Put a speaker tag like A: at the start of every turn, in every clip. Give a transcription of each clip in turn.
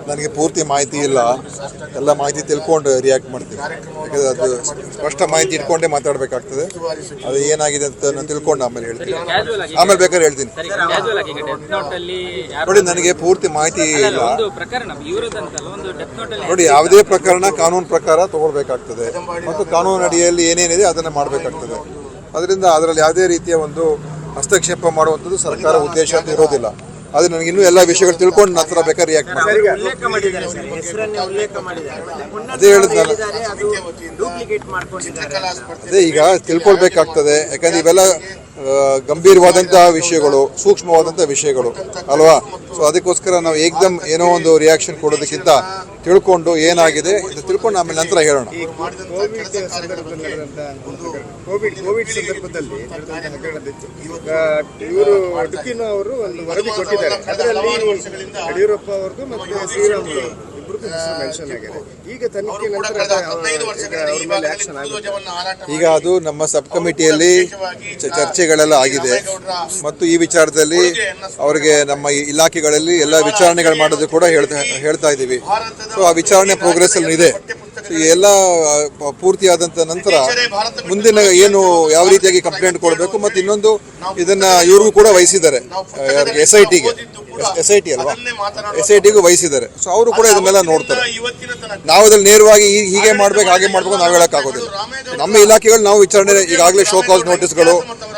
A: ನನಗೆ ಪೂರ್ತಿ ಮಾಹಿತಿ ಇಲ್ಲ, ಎಲ್ಲ ಮಾಹಿತಿ ತಿಳ್ಕೊಂಡು ರಿಯಾಕ್ಟ್ ಮಾಡ್ತೀನಿ. ಯಾಕಂದರೆ ಅದು ಸ್ಪಷ್ಟ ಮಾಹಿತಿ ಇಟ್ಕೊಂಡೇ ಮಾತಾಡಬೇಕಾಗ್ತದೆ. ಅದು ಏನಾಗಿದೆ ಅಂತ ನಾನು ತಿಳ್ಕೊಂಡು ಆಮೇಲೆ ಹೇಳ್ತೀನಿ, ಆಮೇಲೆ ಬೇಕಾದ್ರೆ ಹೇಳ್ತೀನಿ. ನೋಡಿ, ನನಗೆ ಪೂರ್ತಿ ಮಾಹಿತಿ ಇಲ್ಲ. ನೋಡಿ, ಯಾವುದೇ ಪ್ರಕರಣ ಕಾನೂನು ಪ್ರಕಾರ ತಗೊಳ್ಬೇಕಾಗ್ತದೆ ಮತ್ತು ಕಾನೂನು ಅಡಿಯಲ್ಲಿ ಏನೇನಿದೆ ಅದನ್ನು ಮಾಡಬೇಕಾಗ್ತದೆ. ಅದರಿಂದ ಅದರಲ್ಲಿ ಯಾವುದೇ ರೀತಿಯ ಒಂದು ಹಸ್ತಕ್ಷೇಪ ಮಾಡುವಂಥದ್ದು ಸರ್ಕಾರ ಉದ್ದೇಶ ಅಂತ ಇರೋದಿಲ್ಲ. ಅದು ನನಗೆ ಇನ್ನೂ ಎಲ್ಲ ವಿಷಯಗಳು ತಿಳ್ಕೊಂಡು ನಂತರ ಬೇಕಾದ್ರೆ ರಿಯಾಕ್ಟ್ ಮಾಡ್ತೀನಿ. ಅದೇ ಹೇಳಿದ್ನಲ್ಲ, ಅದೇ ಈಗ ತಿಳ್ಕೊಳ್ಬೇಕಾಗ್ತದೆ. ಯಾಕಂದ್ರೆ ಇವೆಲ್ಲ ಗಂಭೀರವಾದಂತಹ ವಿಷಯಗಳು, ಸೂಕ್ಷ್ಮವಾದಂತಹ ವಿಷಯಗಳು ಅಲ್ವಾ. ಸೊ ಅದಕ್ಕೋಸ್ಕರ ನಾವು ಏಕದಮ್ ಏನೋ ಒಂದು ರಿಯಾಕ್ಷನ್ ಕೊಡೋದಕ್ಕಿಂತ ತಿಳ್ಕೊಂಡು ಏನಾಗಿದೆ ಇದು ತಿಳ್ಕೊಂಡು ಆಮೇಲೆ ನಂತರ ಹೇಳೋಣ.
B: ಕೋವಿಡ್ ಸಂದರ್ಭದಲ್ಲಿ ಇವರು ಡುಕಿನೋ ಅವರು ಒಂದು ವರದಿ ಕೊಟ್ಟಿದ್ದಾರೆ. ಅದರಲ್ಲಿ ಯಡಿಯೂರಪ್ಪ ಅವ್ರದ್ದು ಮತ್ತು ಶ್ರೀರಾಮುಲು ಇಬ್ಬರದ್ದು ಹೆಸರು ಮೆನ್ಷನ್ ಆಗಿದೆ. ಈಗ ತನಿಖೆ ನಂತರ
A: ಈಗ ಅದು ನಮ್ಮ ಸಬ್ ಕಮಿಟಿಯಲ್ಲಿ ಚರ್ಚೆಗಳೆಲ್ಲ ಆಗಿದೆ ಮತ್ತು ಈ ವಿಚಾರದಲ್ಲಿ ಅವರಿಗೆ ನಮ್ಮ ಇಲಾಖೆಗಳಲ್ಲಿ ಎಲ್ಲ ವಿಚಾರಣೆಗಳು ಮಾಡೋದು ಕೂಡ ಹೇಳ್ತಾ ಇದ್ದೀವಿ. ಸೊ ಆ ವಿಚಾರಣೆ ಪ್ರೋಗ್ರೆಸ್ ಅಲ್ಲಿ ಇದೆ. ಎಲ್ಲ ಪೂರ್ತಿಯಾದಂತ ನಂತರ ಮುಂದಿನ ಏನು ಯಾವ ರೀತಿಯಾಗಿ ಕಂಪ್ಲೇಂಟ್ ಕೊಡಬೇಕು ಮತ್ತು ಇನ್ನೊಂದು ಇದನ್ನ ಇವ್ರಿಗೂ ಕೂಡ ವಹಿಸಿದ್ದಾರೆ, SIT ಅಲ್ವಾ, SITಗೂ ವಹಿಸಿದ್ದಾರೆ. ಸೊ ಅವರು ಕೂಡ ಇದನ್ನೆಲ್ಲ ನೋಡ್ತಾರೆ. ನಾವು ಅದ್ರಲ್ಲಿ ನೇರವಾಗಿ ಹೀಗೆ ಮಾಡ್ಬೇಕು ಹಾಗೆ ಮಾಡ್ಬೇಕು ನಾವು ಹೇಳಕ್ಕಾಗೋದಿಲ್ಲ. ನಮ್ಮ ಇಲಾಖೆಗಳು ನಾವು ವಿಚಾರಣೆ ಈಗಾಗಲೇ ಶೋ ಕಾಸ್ ನೋಟಿಸ್ಗಳು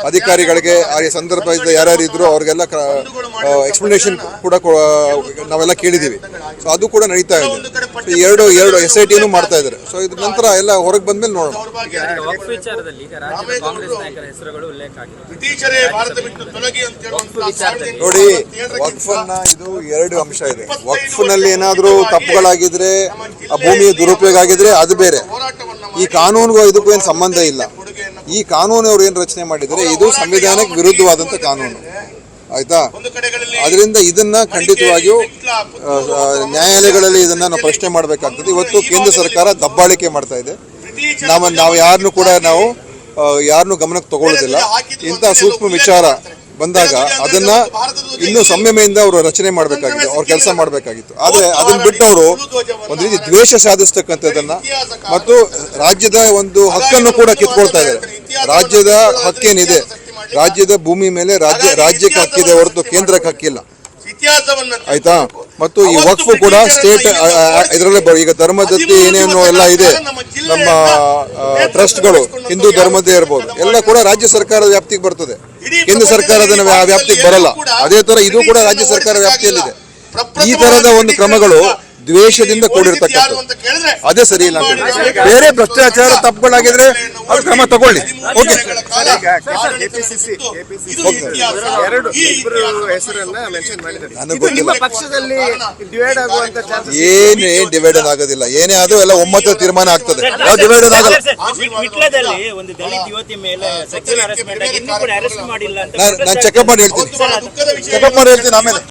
A: ಅಧಿಕಾರಿಗಳಿಗೆ ಆ ಸಂದರ್ಭದಲ್ಲಿ ಯಾರ್ಯಾರು ಇದ್ರು ಅವ್ರಿಗೆಲ್ಲ ಎಕ್ಸ್ಪ್ಲನೇಷನ್ ಕೂಡ ನಾವೆಲ್ಲ ಕೇಳಿದ್ದೀವಿ. ಸೊ ಅದು ಕೂಡ ನಡೀತಾ ಇದೆ. ಸೊ ಎರಡು SITನೂ ಮಾಡ್ತಾ ಇದ್ದಾರೆ. ಸೊ ಇದ್ರ ನಂತರ ಎಲ್ಲ ಹೊರಗೆ ಬಂದ್ಮೇಲೆ ನೋಡೋಣ. ನೋಡಿ, ವಕ್ಫನ್ನ ಇದು ಎರಡು ಅಂಶ ಇದೆ. ವಕ್ಫ್ನಲ್ಲಿ ಏನಾದರೂ ತಪ್ಪುಗಳಾಗಿದ್ರೆ, ಆ ಭೂಮಿಯ ದುರುಪಯೋಗ ಆಗಿದ್ರೆ ಅದು ಬೇರೆ. ಈ ಕಾನೂನಿಗೂ ಇದಕ್ಕೂ ಏನು ಸಂಬಂಧ ಇಲ್ಲ. ಈ ಕಾನೂನು ಅವ್ರು ಏನು ರಚನೆ ಮಾಡಿದರೆ ಇದು ಸಂವಿಧಾನಕ್ಕೆ ವಿರುದ್ಧವಾದಂಥ ಕಾನೂನು, ಆಯ್ತಾ. ಅದರಿಂದ ಇದನ್ನ ಖಂಡಿತವಾಗಿಯೂ ನ್ಯಾಯಾಲಯಗಳಲ್ಲಿ ಇದನ್ನ ನಾವು ಪ್ರಶ್ನೆ ಮಾಡಬೇಕಾಗ್ತದೆ. ಇವತ್ತು ಕೇಂದ್ರ ಸರ್ಕಾರ ದಬ್ಬಾಳಿಕೆ ಮಾಡ್ತಾ ಇದೆ. ನಾವು ಯಾರನ್ನೂ ಗಮನಕ್ಕೆ ತಗೊಳ್ಳೋದಿಲ್ಲ. ಇಂಥ ಸೂಕ್ಷ್ಮ ವಿಚಾರ ಬಂದಾಗ ಅದನ್ನ ಇನ್ನೂ ಸಂಯಮೆಯಿಂದ ಅವರು ರಚನೆ ಮಾಡಬೇಕಾಗಿದೆ, ಅವ್ರ ಕೆಲಸ ಮಾಡಬೇಕಾಗಿತ್ತು. ಆದರೆ ಅದನ್ನ ಬಿಟ್ಟವರು ಒಂದು ರೀತಿ ದ್ವೇಷ ಸಾಧಿಸ್ತಕ್ಕಂಥದ್ದನ್ನ ಮತ್ತು ರಾಜ್ಯದ ಒಂದು ಹಕ್ಕನ್ನು ಕೂಡ ಕಿತ್ಕೊಳ್ತಾ ಇದ್ದಾರೆ. ರಾಜ್ಯದ ಹಕ್ಕೇನಿದೆ, ರಾಜ್ಯದ ಭೂಮಿ ಮೇಲೆ ರಾಜ್ಯಕ್ಕೆ ಹಕ್ಕಿದೆ ಹೊರತು ಕೇಂದ್ರಕ್ಕೆ ಹಕ್ಕಿಲ್ಲ, ಆಯ್ತಾ. ಮತ್ತು ಈ ವಕ್ಫ್ ಕೂಡ ಸ್ಟೇಟ್ ಇದರಲ್ಲೇ ಈಗ ಧರ್ಮದತ್ತಿ ಏನೇನು ಎಲ್ಲ ಇದೆ, ನಮ್ಮ ಟ್ರಸ್ಟ್ಗಳು ಹಿಂದೂ ಧರ್ಮದ್ದೇ ಇರ್ಬೋದು, ಎಲ್ಲ ಕೂಡ ರಾಜ್ಯ ಸರ್ಕಾರದ ವ್ಯಾಪ್ತಿಗೆ ಬರ್ತದೆ, ಕೇಂದ್ರ ಸರ್ಕಾರದ ವ್ಯಾಪ್ತಿಗೆ ಬರಲ್ಲ. ಅದೇ ತರ ಇದು ಕೂಡ ರಾಜ್ಯ ಸರ್ಕಾರ ವ್ಯಾಪ್ತಿಯಲ್ಲಿದೆ. ಈ ತರದ ಒಂದು ಕ್ರಮಗಳು ದ್ವೇಷದಿಂದ ಕೂಡಿರ್ತಕ್ಕಂಥದ್ದು, ಅದೇ ಸರಿ ಇಲ್ಲ ಅಂತ. ಬೇರೆ ಭ್ರಷ್ಟಾಚಾರ ತಪ್ಪುಗಳಾಗಿದ್ರೆ ಅದು ಕ್ರಮ ತಗೊಳ್ಳಿ. ಓಕೆ, ನನಗೆ ಗೊತ್ತಿಲ್ಲ, ಏನೇ ಡಿವೈಡನ್ ಆಗೋದಿಲ್ಲ. ಏನೇ ಆದ್ರೂ ಎಲ್ಲ ಒಮ್ಮತ ತೀರ್ಮಾನ ಆಗ್ತದೆ, ಯಾವ ಡಿವೈಡನ್ ಆಗಲ್ಲ. ನಾನು ಚೆಕಪ್ ಮಾಡಿ ಹೇಳ್ತೀನಿ ಆಮೇಲೆ.